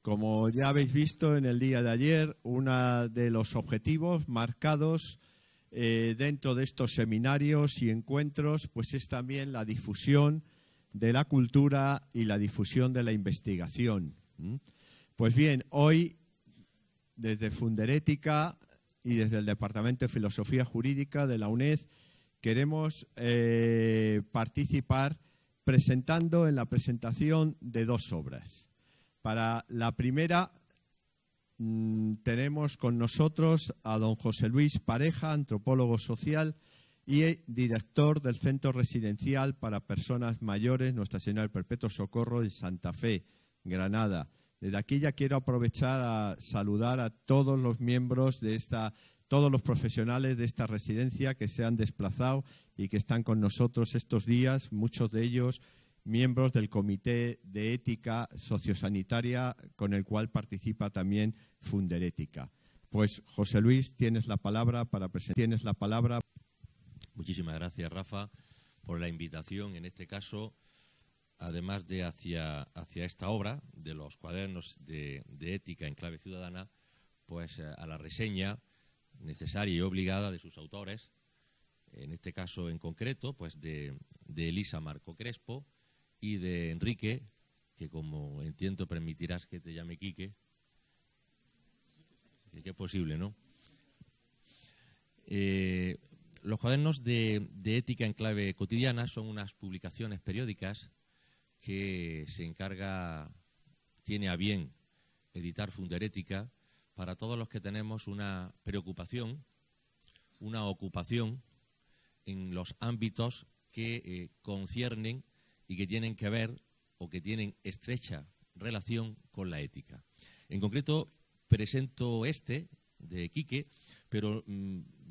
Como ya habéis visto en el día de ayer, uno de los objetivos marcados dentro de estos seminarios y encuentros pues es también la difusión de la cultura y la difusión de la investigación. Pues bien, hoy desde Funderética y desde el Departamento de Filosofía Jurídica de la UNED queremos participar presentando en la presentación de dos obras. Para la primera tenemos con nosotros a don José Luis Pareja, antropólogo social y director del Centro Residencial para Personas Mayores Nuestra Señora del Perpetuo Socorro de Santa Fe, Granada. Desde aquí ya quiero aprovechar a saludar a todos los miembros de todos los profesionales de esta residencia que se han desplazado y que están con nosotros estos días, muchos de ellos miembros del Comité de Ética Sociosanitaria con el cual participa también Funderética. Pues, José Luis, tienes la palabra para presentar. Muchísimas gracias, Rafa, por la invitación, en este caso, además de hacia esta obra de los cuadernos de ética en clave ciudadana, pues a la reseña necesaria y obligada de sus autores, en este caso en concreto, pues de Elisa Marco Crespo y de Enrique, que como entiendo permitirás que te llame Quique, que es posible, ¿no? Los cuadernos de ética en clave cotidiana son unas publicaciones periódicas que tiene a bien editar Funderética para todos los que tenemos una preocupación, una ocupación en los ámbitos que conciernen y que tienen que ver o que tienen estrecha relación con la ética. En concreto, presento de Quique, pero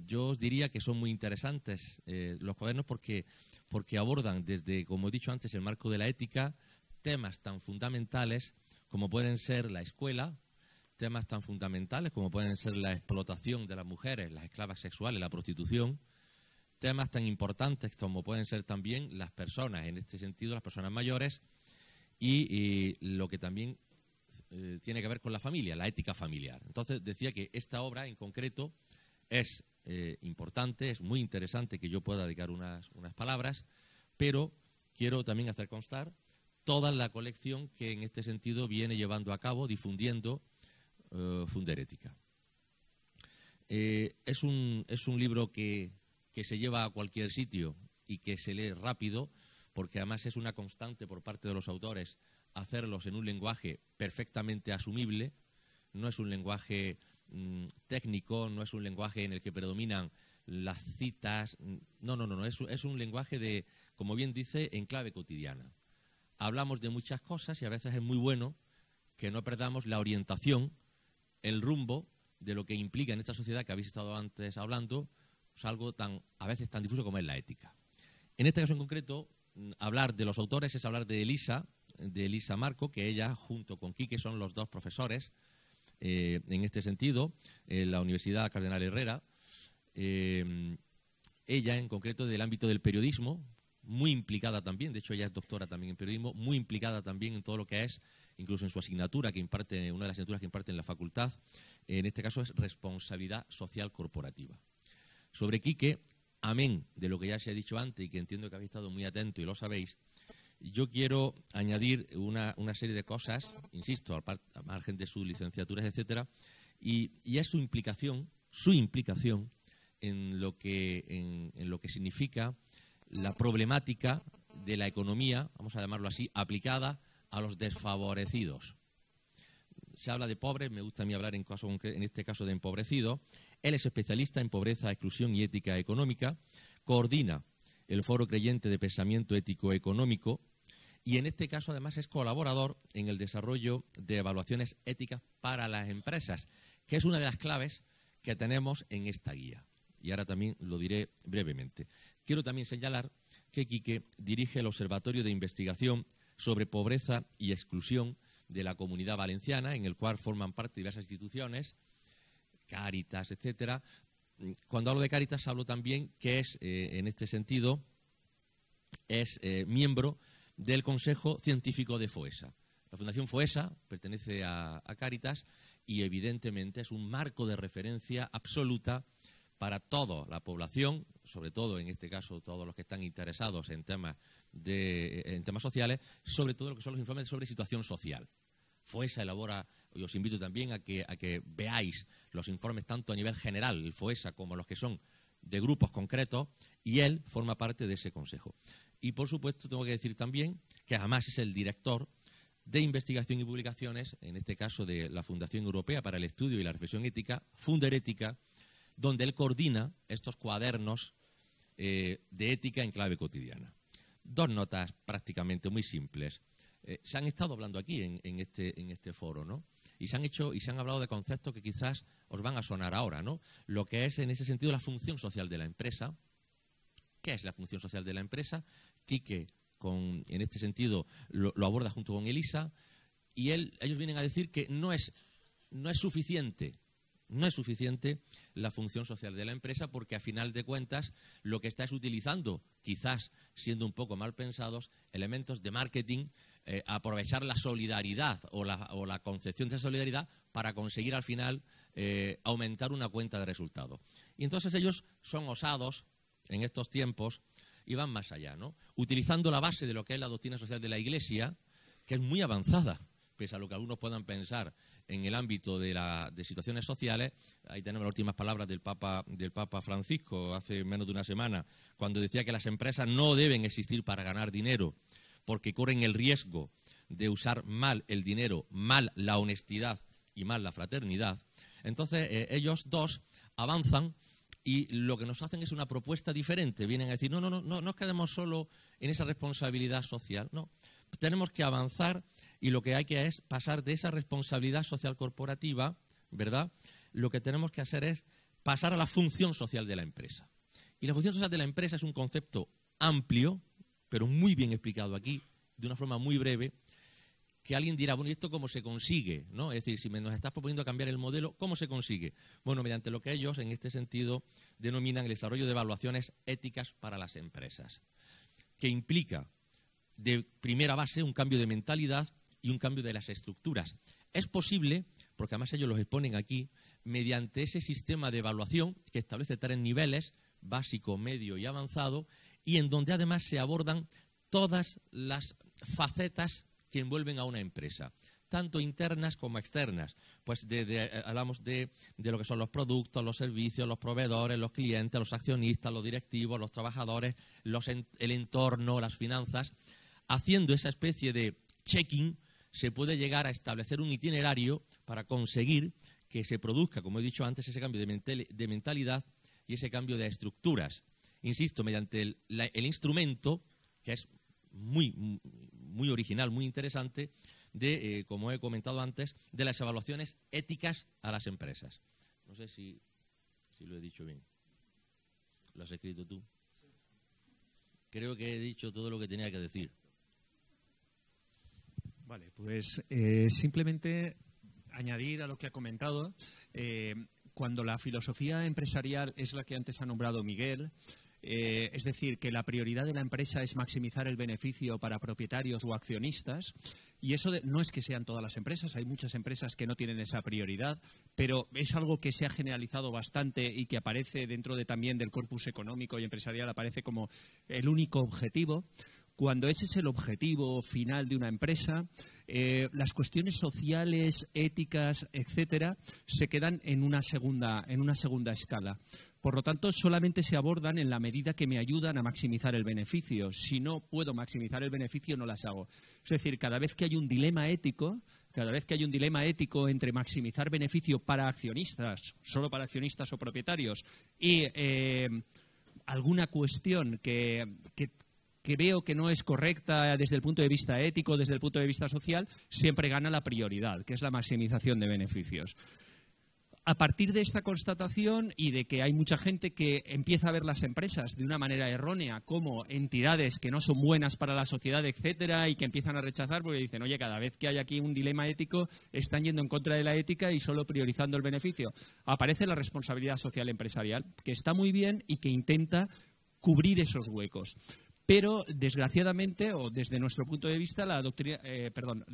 yo os diría que son muy interesantes los cuadernos porque abordan desde, como he dicho antes, el marco de la ética, temas tan fundamentales como pueden ser la escuela, temas tan fundamentales como pueden ser la explotación de las mujeres, las esclavas sexuales, la prostitución, temas tan importantes como pueden ser también las personas, en este sentido las personas mayores, y lo que también tiene que ver con la familia, la ética familiar. Entonces decía que esta obra en concreto es importante, es muy interesante que yo pueda dedicar unas palabras, pero quiero también hacer constar toda la colección que en este sentido viene llevando a cabo, difundiendo Funderética. Es un libro que se lleva a cualquier sitio y que se lee rápido, porque además es una constante por parte de los autores hacerlos en un lenguaje perfectamente asumible. No es un lenguaje técnico, no es un lenguaje en el que predominan las citas. No. Es un lenguaje de, como bien dice, en clave cotidiana. Hablamos de muchas cosas y a veces es muy bueno que no perdamos la orientación, el rumbo de lo que implica en esta sociedad que habéis estado antes hablando, pues algo a veces tan difuso como es la ética. En este caso en concreto, hablar de los autores es hablar de Elisa Marco, que ella junto con Quique son los dos profesores en este sentido, en la Universidad Cardenal Herrera. Ella en concreto del ámbito del periodismo, muy implicada también, de hecho ella es doctora también en periodismo, muy implicada también en todo lo que es, incluso en su asignatura que imparte, una de las asignaturas que imparte en la facultad, en este caso es responsabilidad social corporativa. Sobre Quique, amén de lo que ya se ha dicho antes y que entiendo que habéis estado muy atentos y lo sabéis, yo quiero añadir una serie de cosas, insisto, al margen de sus licenciaturas, etcétera, y es su implicación en lo que significa la problemática de la economía, vamos a llamarlo así, aplicada a los desfavorecidos. Se habla de pobres, me gusta a mí hablar en este caso de empobrecidos. Él es especialista en pobreza, exclusión y ética económica, coordina el Foro Creyente de Pensamiento Ético Económico y en este caso además es colaborador en el desarrollo de evaluaciones éticas para las empresas, que es una de las claves que tenemos en esta guía. Y ahora también lo diré brevemente. Quiero también señalar que Quique dirige el Observatorio de Investigación sobre Pobreza y Exclusión de la Comunidad Valenciana, en el cual forman parte diversas instituciones, Cáritas, etcétera. Cuando hablo de Cáritas hablo también que es, en este sentido, es miembro del Consejo Científico de FOESA. La Fundación FOESA pertenece a Cáritas y evidentemente es un marco de referencia absoluta para toda la población, sobre todo en este caso todos los que están interesados en temas sociales, sobre todo lo que son los informes sobre situación social. FOESA elabora, y os invito también a que veáis los informes tanto a nivel general, el FOESA, como los que son de grupos concretos, y él forma parte de ese consejo. Y por supuesto tengo que decir también que además es el director de investigación y publicaciones, en este caso de la Fundación Europea para el Estudio y la Reflexión Ética, Funderética, donde él coordina estos cuadernos de ética en clave cotidiana. Dos notas prácticamente muy simples. Se han estado hablando aquí en este foro, ¿no? Y se han hablado de conceptos que quizás os van a sonar ahora, ¿no? Lo que es en ese sentido la función social de la empresa. ¿Qué es la función social de la empresa? Quique, en este sentido, lo aborda junto con Elisa, y ellos vienen a decir que no es suficiente la función social de la empresa, porque a final de cuentas lo que está es utilizando, quizás siendo un poco mal pensados, elementos de marketing, aprovechar la solidaridad o la concepción de esa solidaridad para conseguir al final aumentar una cuenta de resultados. Y entonces ellos son osados en estos tiempos y van más allá, ¿no? Utilizando la base de lo que es la doctrina social de la Iglesia, que es muy avanzada, pese a lo que algunos puedan pensar en el ámbito de situaciones sociales. Ahí tenemos las últimas palabras del Papa Francisco hace menos de una semana, cuando decía que las empresas no deben existir para ganar dinero, porque corren el riesgo de usar mal el dinero, mal la honestidad y mal la fraternidad. Entonces ellos dos avanzan y lo que nos hacen es una propuesta diferente. Vienen a decir, no nos quedemos solo en esa responsabilidad social, no. Tenemos que avanzar y lo que hay que es pasar de esa responsabilidad social corporativa, ¿verdad? Lo que tenemos que hacer es pasar a la función social de la empresa. Y la función social de la empresa es un concepto amplio, pero muy bien explicado aquí, de una forma muy breve, que alguien dirá, bueno, ¿y esto cómo se consigue? ¿No? Es decir, si nos estás proponiendo cambiar el modelo, ¿cómo se consigue? Bueno, mediante lo que ellos, en este sentido, denominan el desarrollo de evaluaciones éticas para las empresas, que implica, de primera base, un cambio de mentalidad y un cambio de las estructuras. Es posible, porque además ellos los exponen aquí, mediante ese sistema de evaluación que establece 3 niveles, básico, medio y avanzado, y en donde además se abordan todas las facetas que envuelven a una empresa, tanto internas como externas. Pues hablamos de lo que son los productos, los servicios, los proveedores, los clientes, los accionistas, los directivos, los trabajadores, el entorno, las finanzas. Haciendo esa especie de checking, se puede llegar a establecer un itinerario para conseguir que se produzca, como he dicho antes, ese cambio de mentalidad y ese cambio de estructuras. Insisto, mediante el instrumento, que es muy original, muy interesante, como he comentado antes, de las evaluaciones éticas a las empresas. No sé si lo he dicho bien. ¿Lo has escrito tú? Creo que he dicho todo lo que tenía que decir. Vale, pues simplemente añadir a lo que ha comentado. Cuando la filosofía empresarial es la que antes ha nombrado Miguel, es decir, que la prioridad de la empresa es maximizar el beneficio para propietarios o accionistas, y eso no es que sean todas las empresas, hay muchas empresas que no tienen esa prioridad, pero es algo que se ha generalizado bastante y que aparece dentro también del corpus económico y empresarial, aparece como el único objetivo. Cuando ese es el objetivo final de una empresa, las cuestiones sociales, éticas, etcétera, se quedan en una segunda escala. Por lo tanto, solamente se abordan en la medida que me ayudan a maximizar el beneficio. Si no puedo maximizar el beneficio, no las hago. Es decir, cada vez que hay un dilema ético entre maximizar beneficio para accionistas, solo para accionistas o propietarios, y alguna cuestión que veo que no es correcta desde el punto de vista ético, desde el punto de vista social, siempre gana la prioridad, que es la maximización de beneficios. A partir de esta constatación y de que hay mucha gente que empieza a ver las empresas de una manera errónea como entidades que no son buenas para la sociedad, etcétera, y que empiezan a rechazar porque dicen, oye, cada vez que hay aquí un dilema ético, están yendo en contra de la ética y solo priorizando el beneficio. Aparece la responsabilidad social empresarial, que está muy bien y que intenta cubrir esos huecos. Pero, desgraciadamente, o desde nuestro punto de vista, la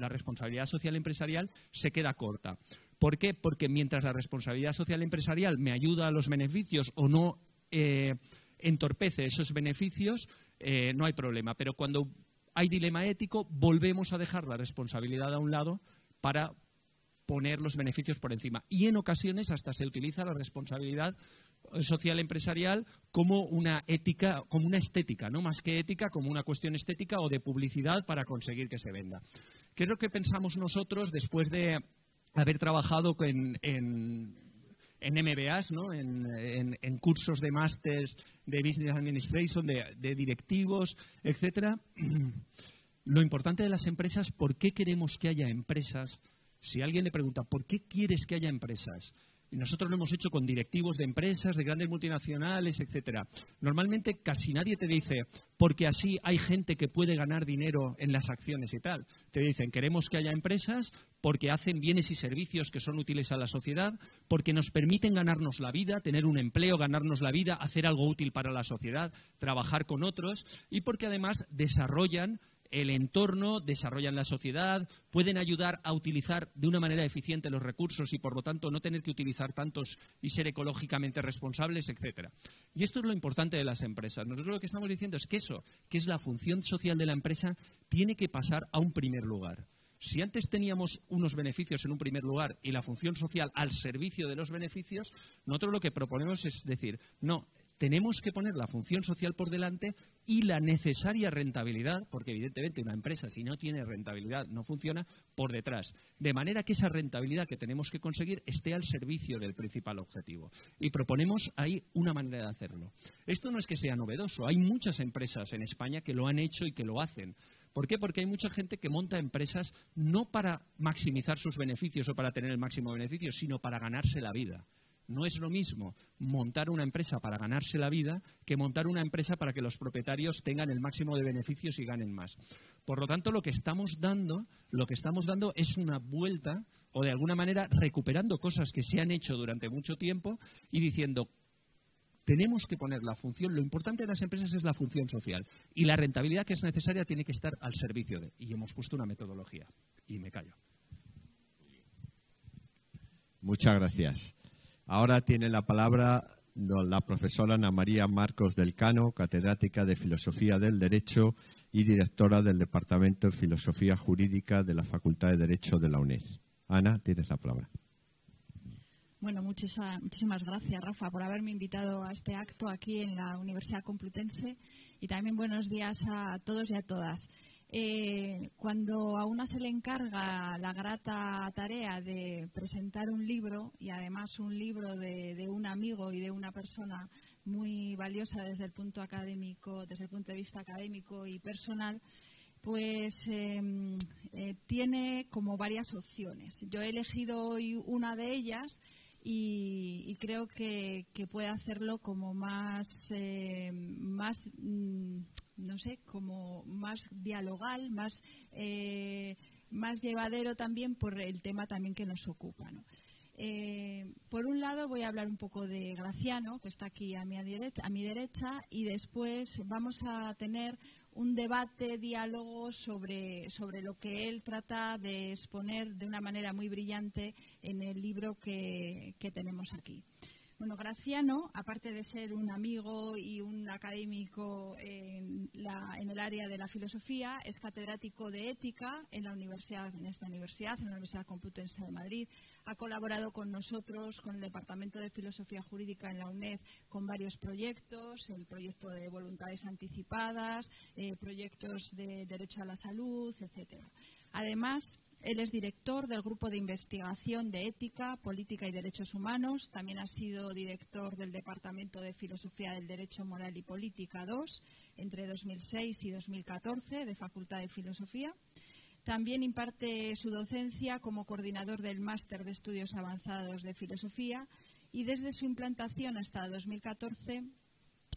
responsabilidad social empresarial se queda corta. ¿Por qué? Porque mientras la responsabilidad social empresarial me ayuda a los beneficios o no entorpece esos beneficios, no hay problema. Pero cuando hay dilema ético, volvemos a dejar la responsabilidad a un lado para poner los beneficios por encima. Y en ocasiones hasta se utiliza la responsabilidad social empresarial como una ética, como una estética, no más que ética, como una cuestión estética o de publicidad para conseguir que se venda. ¿Qué es lo que pensamos nosotros después de haber trabajado en MBAs, ¿no? en cursos de másters de Business Administration, de directivos, etcétera? Lo importante de las empresas, ¿por qué queremos que haya empresas? Si alguien le pregunta, ¿por qué quieres que haya empresas? Y nosotros lo hemos hecho con directivos de empresas, de grandes multinacionales, etcétera. Normalmente casi nadie te dice, porque así hay gente que puede ganar dinero en las acciones y tal. Te dicen, queremos que haya empresas porque hacen bienes y servicios que son útiles a la sociedad, porque nos permiten ganarnos la vida, tener un empleo, ganarnos la vida, hacer algo útil para la sociedad, trabajar con otros, y porque además desarrollan el entorno, desarrollan la sociedad, pueden ayudar a utilizar de una manera eficiente los recursos y, por lo tanto, no tener que utilizar tantos y ser ecológicamente responsables, etcétera. Y esto es lo importante de las empresas. Nosotros lo que estamos diciendo es que eso, que es la función social de la empresa, tiene que pasar a un primer lugar. Si antes teníamos unos beneficios en un primer lugar y la función social al servicio de los beneficios, nosotros lo que proponemos es decir, no, tenemos que poner la función social por delante y la necesaria rentabilidad, porque evidentemente una empresa si no tiene rentabilidad no funciona, por detrás. De manera que esa rentabilidad que tenemos que conseguir esté al servicio del principal objetivo. Y proponemos ahí una manera de hacerlo. Esto no es que sea novedoso. Hay muchas empresas en España que lo han hecho y que lo hacen. ¿Por qué? Porque hay mucha gente que monta empresas no para maximizar sus beneficios o para tener el máximo beneficio, sino para ganarse la vida. No es lo mismo montar una empresa para ganarse la vida que montar una empresa para que los propietarios tengan el máximo de beneficios y ganen más. Por lo tanto, lo que estamos dando es una vuelta o, de alguna manera, recuperando cosas que se han hecho durante mucho tiempo y diciendo, tenemos que poner la función, lo importante de las empresas es la función social y la rentabilidad que es necesaria tiene que estar al servicio de. Y hemos puesto una metodología. Y me callo. Muchas gracias. Ahora tiene la palabra la profesora Ana María Marcos del Cano, catedrática de Filosofía del Derecho y directora del Departamento de Filosofía Jurídica de la Facultad de Derecho de la UNED. Ana, tienes la palabra. Bueno, muchísimas gracias, Rafa, por haberme invitado a este acto aquí en la Universidad Complutense y también buenos días a todos y a todas. Cuando a una se le encarga la grata tarea de presentar un libro, y además un libro de un amigo y de una persona muy valiosa desde el punto de vista académico y personal, pues tiene como varias opciones. Yo he elegido hoy una de ellas y creo que puede hacerlo como más no sé, como más dialogal, más llevadero también por el tema también que nos ocupa, ¿no? Por un lado voy a hablar un poco de Graciano, que está aquí a mi derecha, y después vamos a tener un debate, diálogo sobre lo que él trata de exponer de una manera muy brillante en el libro que tenemos aquí. Bueno, Graciano, aparte de ser un amigo y un académico en el área de la filosofía, es catedrático de ética en la Universidad Complutense de Madrid. Ha colaborado con nosotros, con el Departamento de Filosofía Jurídica en la UNED, con varios proyectos, el proyecto de voluntades anticipadas, proyectos de derecho a la salud, etcétera. Además, él es director del Grupo de Investigación de Ética, Política y Derechos Humanos. También ha sido director del Departamento de Filosofía del Derecho Moral y Política 2 entre 2006 y 2014 de Facultad de Filosofía. También imparte su docencia como coordinador del Máster de Estudios Avanzados de Filosofía y desde su implantación hasta 2014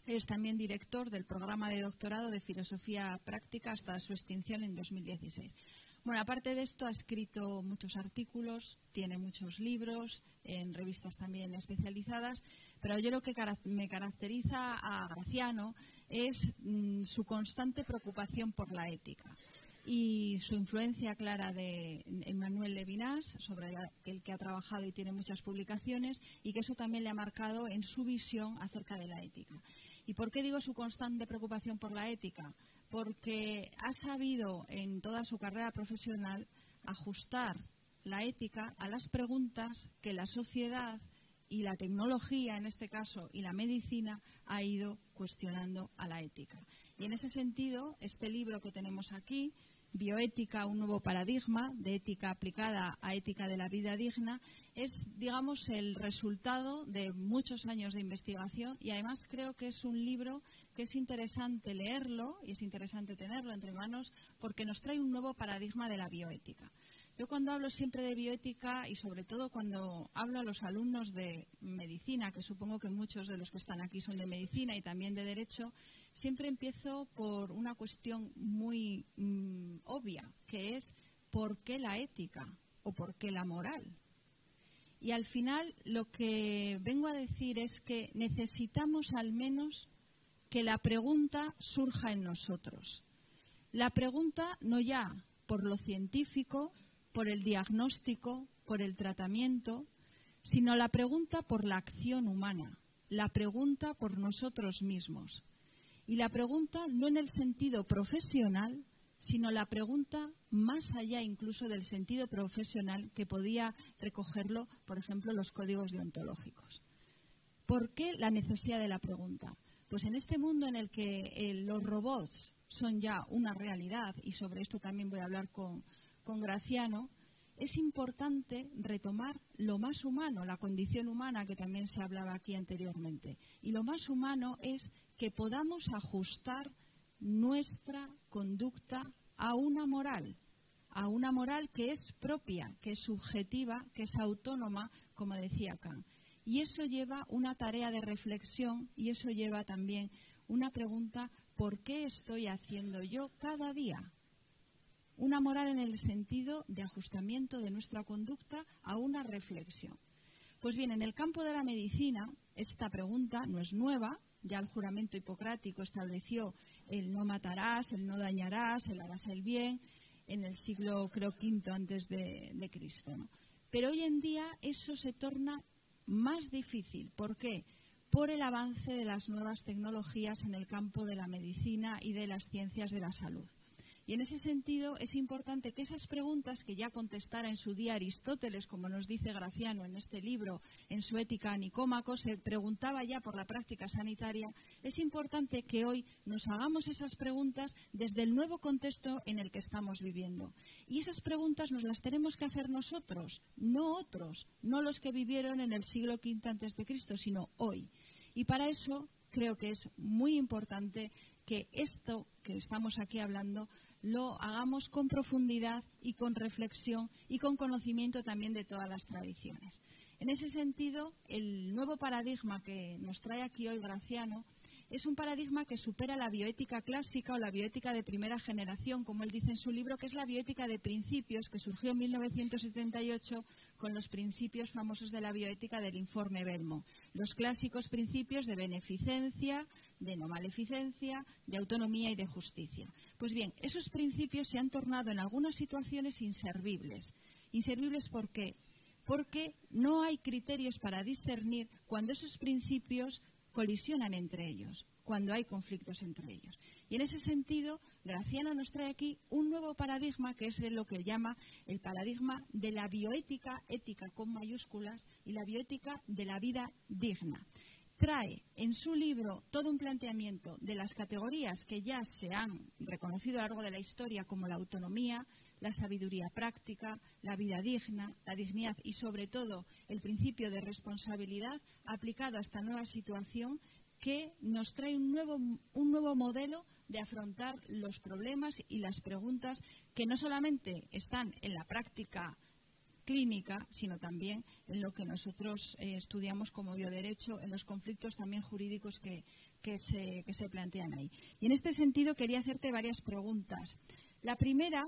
es también director del programa de doctorado de Filosofía Práctica hasta su extinción en 2016. Bueno, aparte de esto, ha escrito muchos artículos, tiene muchos libros, en revistas también especializadas, pero yo lo que me caracteriza a Graciano es su constante preocupación por la ética y su influencia clara de Emmanuel Levinas, sobre el que ha trabajado y tiene muchas publicaciones, y que eso también le ha marcado en su visión acerca de la ética. ¿Y por qué digo su constante preocupación por la ética? Porque ha sabido en toda su carrera profesional ajustar la ética a las preguntas que la sociedad y la tecnología, en este caso, y la medicina, ha ido cuestionando a la ética. Y en ese sentido, este libro que tenemos aquí, Bioética, un nuevo paradigma de ética aplicada a ética de la vida digna, es, digamos, el resultado de muchos años de investigación, y además creo que es un libro que es interesante leerlo y es interesante tenerlo entre manos porque nos trae un nuevo paradigma de la bioética. Yo cuando hablo siempre de bioética y sobre todo cuando hablo a los alumnos de medicina, que supongo que muchos de los que están aquí son de medicina y también de derecho, siempre empiezo por una cuestión muy obvia, que es ¿por qué la ética o por qué la moral? Y al final lo que vengo a decir es que necesitamos al menos que la pregunta surja en nosotros. La pregunta no ya por lo científico, por el diagnóstico, por el tratamiento, sino la pregunta por la acción humana, la pregunta por nosotros mismos. Y la pregunta no en el sentido profesional, sino la pregunta más allá incluso del sentido profesional que podía recogerlo, por ejemplo, los códigos deontológicos. ¿Por qué la necesidad de la pregunta? Pues en este mundo en el que los robots son ya una realidad, y sobre esto también voy a hablar con Graciano, es importante retomar lo más humano, la condición humana que también se hablaba aquí anteriormente. Y lo más humano es que podamos ajustar nuestra conducta a una moral que es propia, que es subjetiva, que es autónoma, como decía Kant. Y eso lleva una tarea de reflexión y eso lleva también una pregunta: ¿por qué estoy haciendo yo cada día? Una moral en el sentido de ajustamiento de nuestra conducta a una reflexión. Pues bien, en el campo de la medicina, esta pregunta no es nueva. Ya el juramento hipocrático estableció el no matarás, el no dañarás, el harás el bien, en el siglo, creo, V antes de Cristo, ¿no? Pero hoy en día eso se torna más difícil. ¿Por qué? Por el avance de las nuevas tecnologías en el campo de la medicina y de las ciencias de la salud. Y en ese sentido es importante que esas preguntas que ya contestara en su día Aristóteles, como nos dice Graciano en este libro, en su Ética a Nicómaco, se preguntaba ya por la práctica sanitaria, es importante que hoy nos hagamos esas preguntas desde el nuevo contexto en el que estamos viviendo. Y esas preguntas nos las tenemos que hacer nosotros, no otros, no los que vivieron en el siglo V a.C., sino hoy. Y para eso creo que es muy importante que esto que estamos aquí hablando lo hagamos con profundidad y con reflexión y con conocimiento también de todas las tradiciones. En ese sentido, el nuevo paradigma que nos trae aquí hoy Graciano es un paradigma que supera la bioética clásica o la bioética de primera generación, como él dice en su libro, que es la bioética de principios, que surgió en 1978 con los principios famosos de la bioética del informe Belmo. Los clásicos principios de beneficencia, de no maleficencia, de autonomía y de justicia. Pues bien, esos principios se han tornado en algunas situaciones inservibles. ¿Inservibles por qué? Porque no hay criterios para discernir cuando esos principios colisionan entre ellos, cuando hay conflictos entre ellos. Y en ese sentido, Graciano nos trae aquí un nuevo paradigma, que es lo que llama el paradigma de la bioética, ética con mayúsculas, y la bioética de la vida digna. Trae en su libro todo un planteamiento de las categorías que ya se han reconocido a lo largo de la historia, como la autonomía, la sabiduría práctica, la vida digna, la dignidad y, sobre todo, el principio de responsabilidad aplicado a esta nueva situación, que nos trae un nuevo modelo de afrontar los problemas y las preguntas que no solamente están en la práctica clínica, sino también en lo que nosotros estudiamos como bioderecho, en los conflictos también jurídicos que se plantean ahí. Y en este sentido quería hacerte varias preguntas. La primera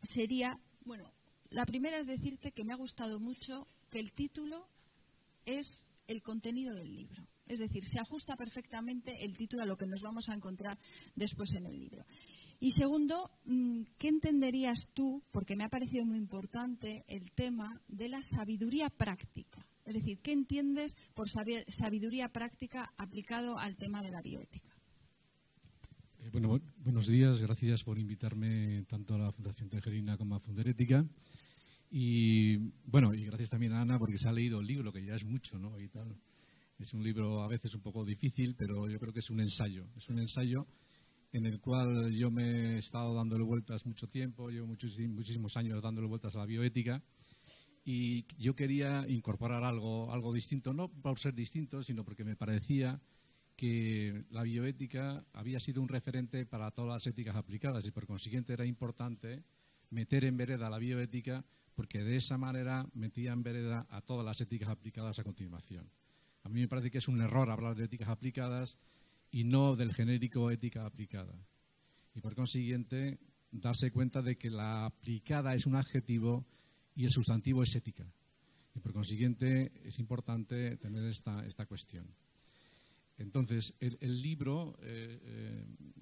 sería, bueno, la primera es decirte que me ha gustado mucho que el título es el contenido del libro. Es decir, se ajusta perfectamente el título a lo que nos vamos a encontrar después en el libro. Y segundo, ¿qué entenderías tú? Porque me ha parecido muy importante el tema de la sabiduría práctica. Es decir, ¿qué entiendes por sabiduría práctica aplicado al tema de la bioética? Bueno, buenos días. Gracias por invitarme tanto a la Fundación Tejerina como a Funderética. Y bueno, y gracias también a Ana porque se ha leído el libro, que ya es mucho, ¿no? Y tal. Es un libro a veces un poco difícil, pero yo creo que es un ensayo. Es un ensayo en el cual yo me he estado dándole vueltas mucho tiempo, llevo muchísimos años dándole vueltas a la bioética, y yo quería incorporar algo distinto, no por ser distinto, sino porque me parecía que la bioética había sido un referente para todas las éticas aplicadas y por consiguiente era importante meter en vereda la bioética porque de esa manera metía en vereda a todas las éticas aplicadas a continuación. A mí me parece que es un error hablar de éticas aplicadas y no del genérico ética aplicada. Y por consiguiente, darse cuenta de que la aplicada es un adjetivo y el sustantivo es ética. Y por consiguiente, es importante tener esta cuestión. Entonces, el libro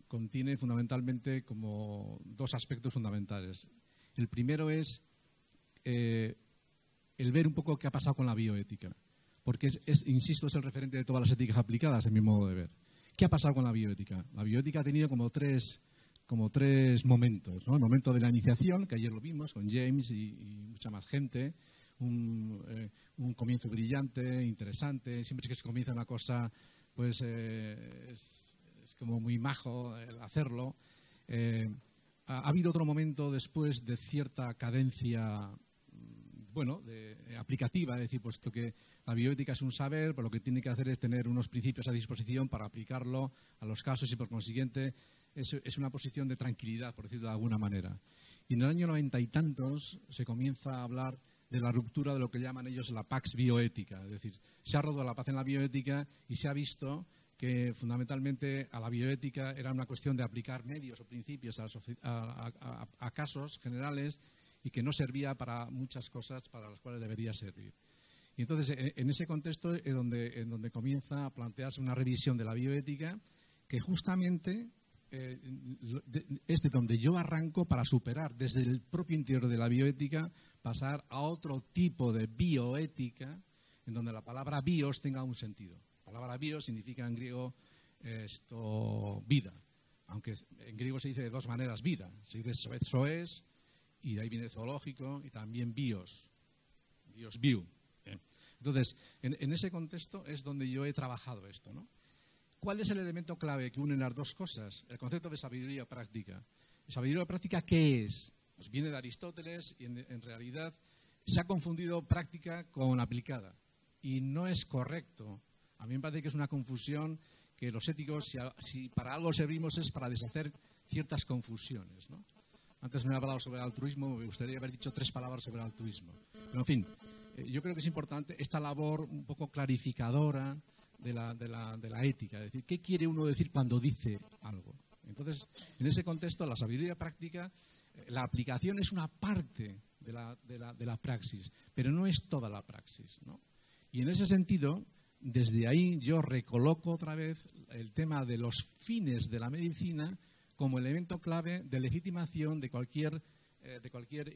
contiene fundamentalmente como dos aspectos fundamentales. El primero es el ver un poco qué ha pasado con la bioética. Porque, insisto, es el referente de todas las éticas aplicadas, en mi modo de ver. ¿Qué ha pasado con la bioética? La bioética ha tenido como tres momentos, ¿no? El momento de la iniciación, que ayer lo vimos con James y mucha más gente, un comienzo brillante, interesante. Siempre que se comienza una cosa, pues es como muy majo el hacerlo. Ha habido otro momento después de cierta cadencia, bueno, aplicativa, es decir, puesto que la bioética es un saber, pero lo que tiene que hacer es tener unos principios a disposición para aplicarlo a los casos y, por consiguiente, es una posición de tranquilidad, por decirlo de alguna manera. Y en el año 90 y tantos se comienza a hablar de la ruptura de lo que llaman ellos la pax bioética. Es decir, se ha roto la paz en la bioética y se ha visto que fundamentalmente a la bioética era una cuestión de aplicar medios o principios a casos generales y que no servía para muchas cosas para las cuales debería servir. Y entonces, en ese contexto es donde comienza a plantearse una revisión de la bioética que justamente es de donde yo arranco para superar desde el propio interior de la bioética, pasar a otro tipo de bioética en donde la palabra bios tenga un sentido. La palabra bios significa en griego vida, aunque en griego se dice de dos maneras vida. Se dice soes, y de ahí viene zoológico, y también bios biu. Entonces, en ese contexto es donde yo he trabajado esto, ¿no? ¿Cuál es el elemento clave que une las dos cosas? El concepto de sabiduría práctica. ¿Sabiduría práctica qué es? Pues viene de Aristóteles y en realidad se ha confundido práctica con aplicada. Y no es correcto. A mí me parece que es una confusión que los éticos, si para algo servimos, es para deshacer ciertas confusiones, ¿no? Antes me he hablado sobre el altruismo, me gustaría haber dicho 3 palabras sobre el altruismo. Pero, en fin, yo creo que es importante esta labor un poco clarificadora de la ética. Es decir, ¿qué quiere uno decir cuando dice algo? Entonces, en ese contexto, la sabiduría práctica, la aplicación es una parte de la praxis, pero no es toda la praxis, ¿no? Y en ese sentido, desde ahí yo recoloco otra vez el tema de los fines de la medicina como elemento clave de legitimación de cualquier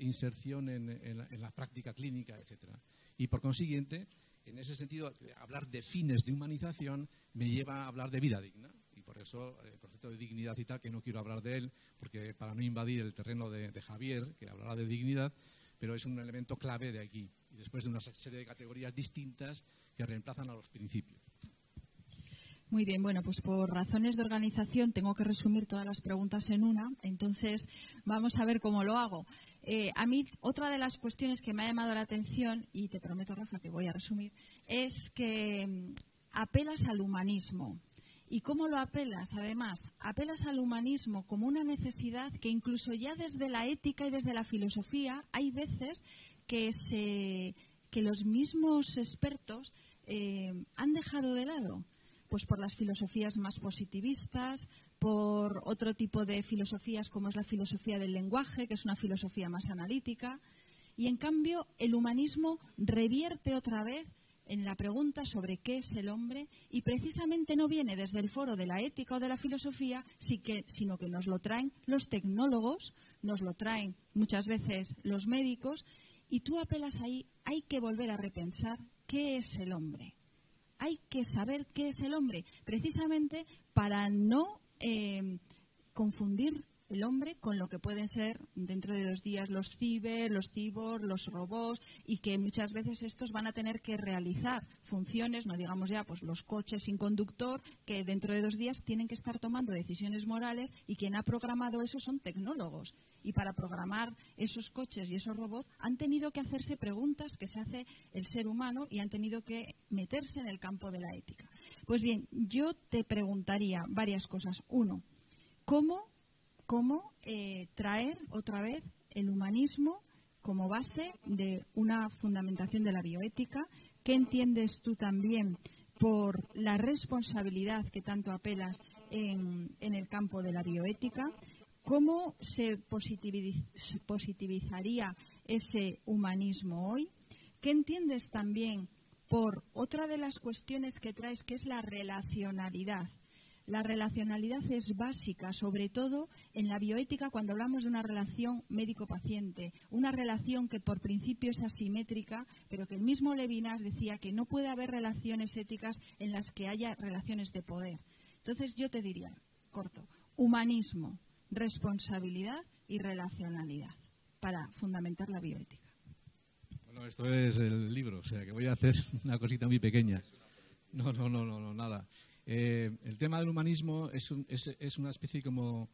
inserción en la práctica clínica, etcétera. Y por consiguiente, en ese sentido, hablar de fines de humanización me lleva a hablar de vida digna. Y por eso el concepto de dignidad y tal, que no quiero hablar de él, porque para no invadir el terreno de Javier, que hablará de dignidad, pero es un elemento clave de aquí. Y después de una serie de categorías distintas que reemplazan a los principios. Muy bien, bueno, pues por razones de organización tengo que resumir todas las preguntas en una, entonces vamos a ver cómo lo hago. A mí, otra de las cuestiones que me ha llamado la atención, y te prometo, Rafa, que voy a resumir, es que apelas al humanismo. ¿Y cómo lo apelas? Además, apelas al humanismo como una necesidad que incluso ya desde la ética y desde la filosofía hay veces que los mismos expertos han dejado de lado. Pues por las filosofías más positivistas, por otro tipo de filosofías como es la filosofía del lenguaje, que es una filosofía más analítica. Y en cambio el humanismo revierte otra vez en la pregunta sobre qué es el hombre, y precisamente no viene desde el foro de la ética o de la filosofía, sino que nos lo traen los tecnólogos, nos lo traen muchas veces los médicos, y tú apelas ahí, hay que volver a repensar qué es el hombre. Hay que saber qué es el hombre, precisamente para no confundir el hombre con lo que pueden ser dentro de 2 días los cyborgs, los robots, y que muchas veces estos van a tener que realizar funciones, no digamos ya pues los coches sin conductor, que dentro de 2 días tienen que estar tomando decisiones morales, y quien ha programado eso son tecnólogos. Y para programar esos coches y esos robots han tenido que hacerse preguntas que se hace el ser humano y han tenido que meterse en el campo de la ética. Pues bien, yo te preguntaría varias cosas. Uno, ¿cómo traer otra vez el humanismo como base de una fundamentación de la bioética? ¿Qué entiendes tú también por la responsabilidad que tanto apelas en el campo de la bioética? ¿Cómo se positivizaría ese humanismo hoy? ¿Qué entiendes también por otra de las cuestiones que traes, que es la relacionalidad? La relacionalidad es básica, sobre todo en la bioética, cuando hablamos de una relación médico-paciente, una relación que por principio es asimétrica, pero que el mismo Levinas decía que no puede haber relaciones éticas en las que haya relaciones de poder. Entonces yo te diría, corto, humanismo, responsabilidad y relacionalidad para fundamentar la bioética. Bueno, esto es el libro, o sea que voy a hacer una cosita muy pequeña. No, nada. El tema del humanismo es una especie como...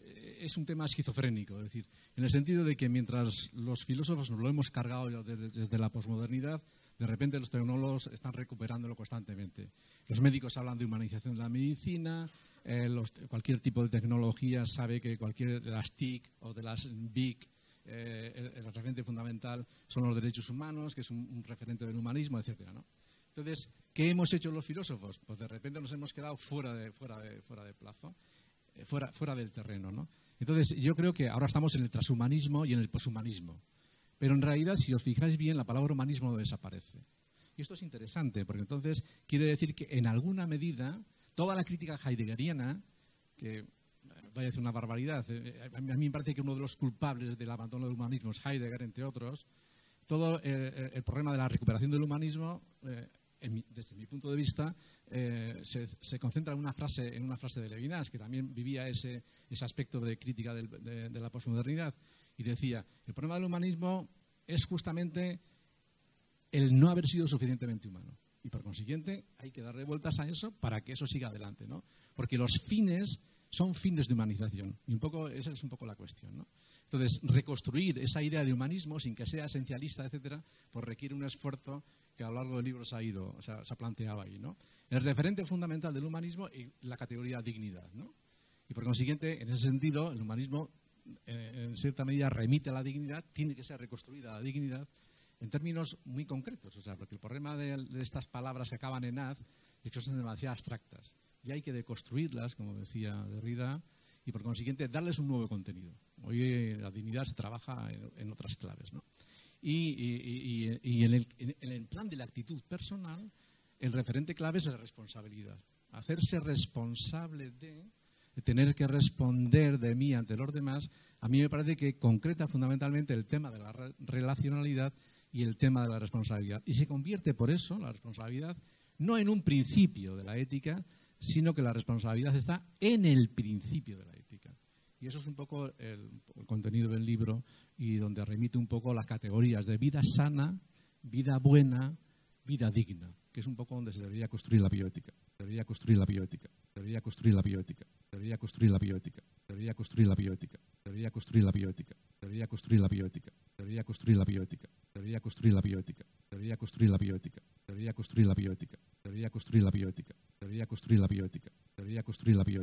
es un tema esquizofrénico, es decir, en el sentido de que mientras los filósofos nos lo hemos cargado desde la posmodernidad, de repente los tecnólogos están recuperándolo constantemente. Los médicos hablan de humanización de la medicina, cualquier tipo de tecnología sabe que cualquier de las TIC o de las BIC, el referente fundamental son los derechos humanos, que es un referente del humanismo, etcétera, ¿no? Entonces, ¿qué hemos hecho los filósofos? Pues de repente nos hemos quedado fuera de plazo, fuera del terreno, ¿no? Entonces, yo creo que ahora estamos en el transhumanismo y en el poshumanismo. Pero en realidad, si os fijáis bien, la palabra humanismo no desaparece. Y esto es interesante, porque entonces quiere decir que en alguna medida toda la crítica heideggeriana, que voy a decir una barbaridad, a mí me parece que uno de los culpables del abandono del humanismo es Heidegger, entre otros, todo el problema de la recuperación del humanismo, desde mi punto de vista, se concentra en una frase de Levinas, que también vivía ese aspecto de crítica de la posmodernidad, y decía, el problema del humanismo es justamente el no haber sido suficientemente humano. Y por consiguiente hay que darle vueltas a eso para que eso siga adelante, ¿no? Porque los fines son fines de humanización. Y esa es un poco la cuestión, ¿no? Entonces, reconstruir esa idea de humanismo sin que sea esencialista, etcétera, pues requiere un esfuerzo que a lo largo del libro se ha planteado ahí, ¿no? El referente fundamental del humanismo es la categoría dignidad, ¿no? Y por consiguiente, en ese sentido, el humanismo en cierta medida remite a la dignidad, tiene que ser reconstruida la dignidad en términos muy concretos, o sea, porque el problema de estas palabras que acaban en "az" es que son demasiado abstractas y hay que deconstruirlas, como decía Derrida, y por consiguiente darles un nuevo contenido. Hoy la dignidad se trabaja en otras claves, ¿no? Y en el plan de la actitud personal, el referente clave es la responsabilidad. Hacerse responsable de tener que responder de mí ante los demás, a mí me parece que concreta fundamentalmente el tema de la relacionalidad y el tema de la responsabilidad. Y se convierte por eso, la responsabilidad, no en un principio de la ética, sino que la responsabilidad está en el principio de la ética. Y eso es un poco el contenido del libro, y donde remite un poco las categorías de vida sana, vida buena, vida digna, que es un poco donde se debería construir la bioética. Debería construir la bioética. Debería construir la bioética. Debería construir la bioética. Debería construir la bioética. Debería construir la bioética. Debería construir la bioética. Debería construir la bioética. Debería construir la bioética. Debería construir la bioética. Debería construir la bioética. Debería construir la bioética. Debería construir la bioética. Debería construir la bioética.